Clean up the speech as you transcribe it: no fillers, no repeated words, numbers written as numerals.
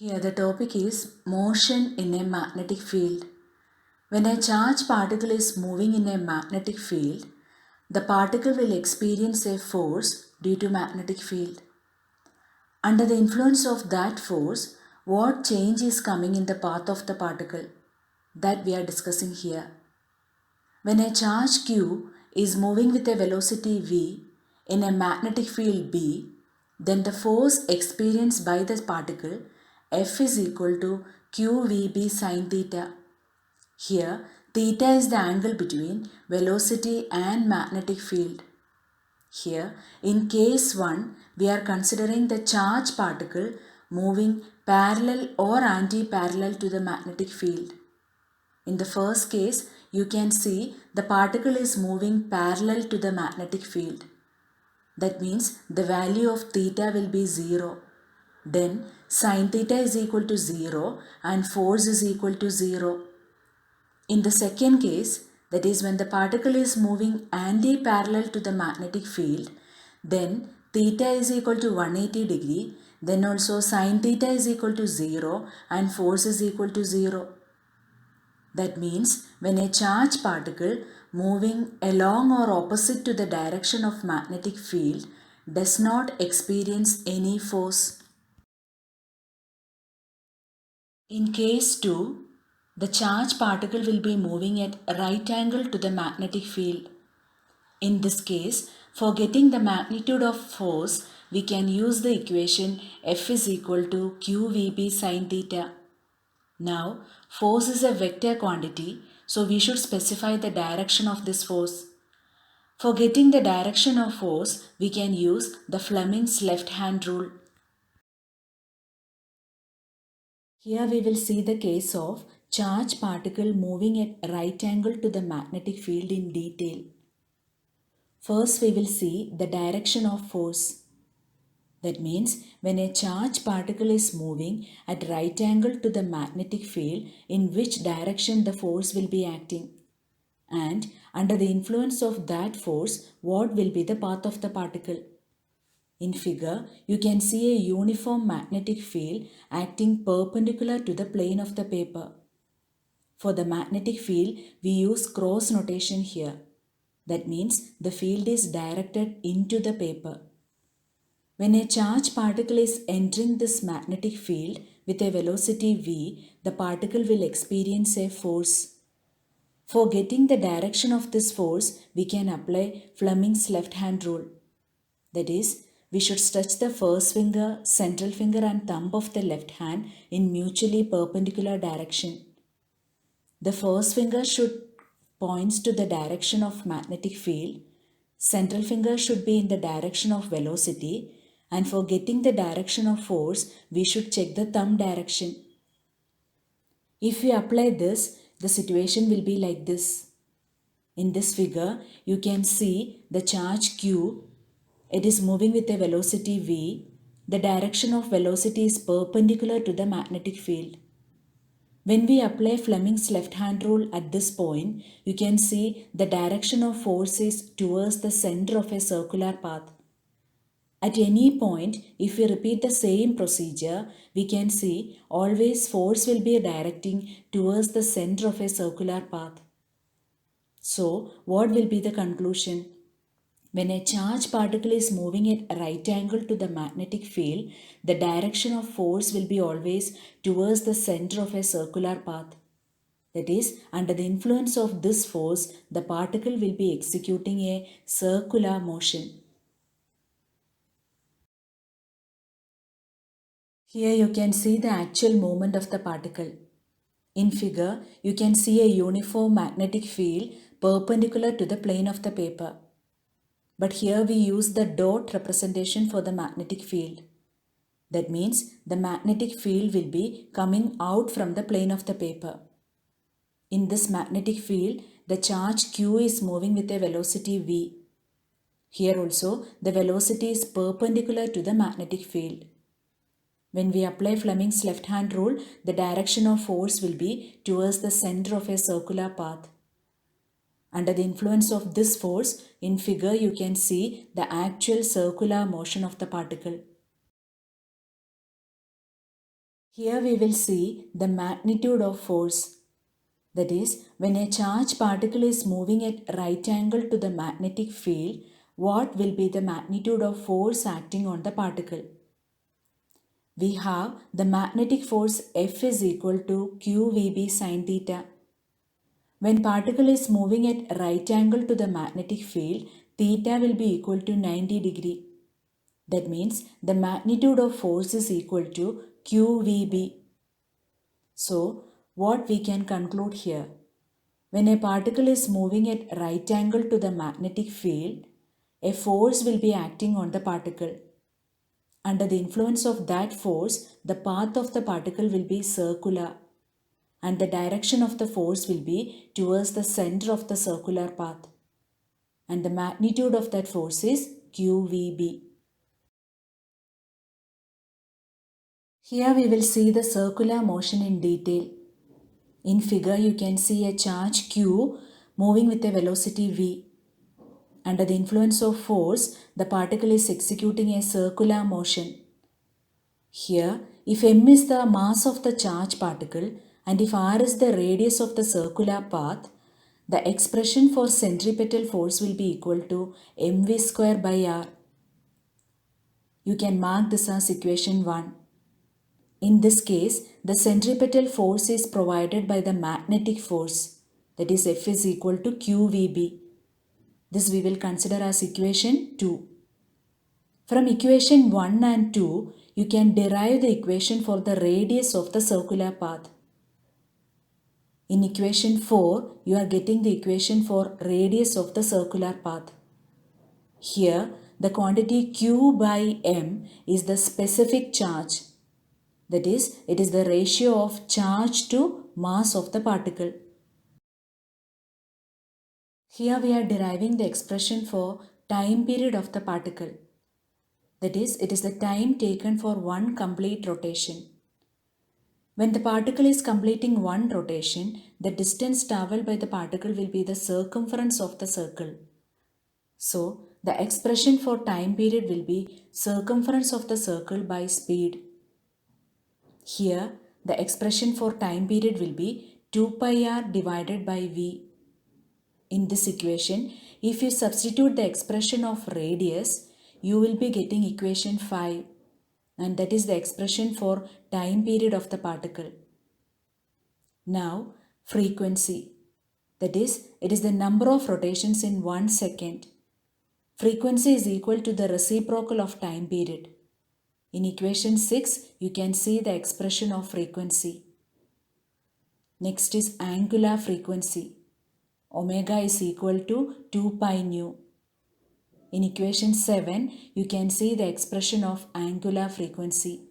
Here the topic is motion in a magnetic field. When a charged particle is moving in a magnetic field, the particle will experience a force due to magnetic field. Under the influence of that force, what change is coming in the path of the particle? That we are discussing here. When a charge Q is moving with a velocity v in a magnetic field B, then the force experienced by the particle F is equal to QVB sin theta. Here, theta is the angle between velocity and magnetic field. Here, in case 1, we are considering the charged particle moving parallel or anti-parallel to the magnetic field. In the first case, you can see the particle is moving parallel to the magnetic field. That means the value of theta will be 0. Then sin theta is equal to 0 and force is equal to 0. In the second case, that is when the particle is moving anti-parallel to the magnetic field, then theta is equal to 180 degree, then also sin theta is equal to 0 and force is equal to 0. That means when a charged particle moving along or opposite to the direction of magnetic field does not experience any force. In case 2, the charged particle will be moving at right angle to the magnetic field. In this case, for getting the magnitude of force, we can use the equation F is equal to QVB sin theta. Now, force is a vector quantity, so we should specify the direction of this force. For getting the direction of force, we can use the Fleming's left-hand rule. Here we will see the case of charged particle moving at right angle to the magnetic field in detail. First, we will see the direction of force. That means when a charged particle is moving at right angle to the magnetic field, in which direction the force will be acting. And under the influence of that force, what will be the path of the particle? In figure, you can see a uniform magnetic field acting perpendicular to the plane of the paper. For the magnetic field, we use cross notation here. That means the field is directed into the paper. When a charged particle is entering this magnetic field with a velocity v, the particle will experience a force. For getting the direction of this force, we can apply Fleming's left-hand rule. That is, we should stretch the first finger, central finger and thumb of the left hand in mutually perpendicular direction. The first finger should point to the direction of magnetic field, central finger should be in the direction of velocity, and for getting the direction of force, we should check the thumb direction. If we apply this, the situation will be like this. In this figure, you can see the charge Q. It is moving with a velocity v. The direction of velocity is perpendicular to the magnetic field. When we apply Fleming's left-hand rule at this point, you can see the direction of force is towards the center of a circular path. At any point, if we repeat the same procedure, we can see always force will be directing towards the center of a circular path. So, what will be the conclusion? When a charged particle is moving at a right angle to the magnetic field, the direction of force will be always towards the center of a circular path. That is, under the influence of this force, the particle will be executing a circular motion. Here you can see the actual movement of the particle. In figure, you can see a uniform magnetic field perpendicular to the plane of the paper. But here we use the dot representation for the magnetic field. That means the magnetic field will be coming out from the plane of the paper. In this magnetic field, the charge Q is moving with a velocity v. Here also, the velocity is perpendicular to the magnetic field. When we apply Fleming's left-hand rule, the direction of force will be towards the center of a circular path. Under the influence of this force, in figure you can see the actual circular motion of the particle. Here we will see the magnitude of force. That is, when a charged particle is moving at right angle to the magnetic field, what will be the magnitude of force acting on the particle? We have the magnetic force F is equal to QVB sin theta. When particle is moving at right angle to the magnetic field, theta will be equal to 90 degree. That means the magnitude of force is equal to QVB. So, what we can conclude here? When a particle is moving at right angle to the magnetic field, a force will be acting on the particle. Under the influence of that force, the path of the particle will be circular and the direction of the force will be towards the center of the circular path. And the magnitude of that force is QVB. Here we will see the circular motion in detail. In figure you can see a charge Q moving with a velocity V. Under the influence of force, the particle is executing a circular motion. Here, if m is the mass of the charged particle and if r is the radius of the circular path, the expression for centripetal force will be equal to mv square by r. You can mark this as equation 1. In this case, the centripetal force is provided by the magnetic force, that is F is equal to QVB. This we will consider as equation 2. From equation 1 and 2, you can derive the equation for the radius of the circular path. In equation 4, you are getting the equation for radius of the circular path. Here, the quantity Q by m is the specific charge. That is, it is the ratio of charge to mass of the particle. Here we are deriving the expression for time period of the particle. That is, it is the time taken for one complete rotation. When the particle is completing one rotation, the distance traveled by the particle will be the circumference of the circle. So, the expression for time period will be circumference of the circle by speed. Here, the expression for time period will be 2 pi r divided by v. In this equation, if you substitute the expression of radius, you will be getting equation 5, and that is the expression for time period of the particle. Now, frequency. That is, it is the number of rotations in 1 second. Frequency is equal to the reciprocal of time period. In equation 6, you can see the expression of frequency. Next is angular frequency. Omega is equal to 2 pi nu. In equation 7, you can see the expression of angular frequency.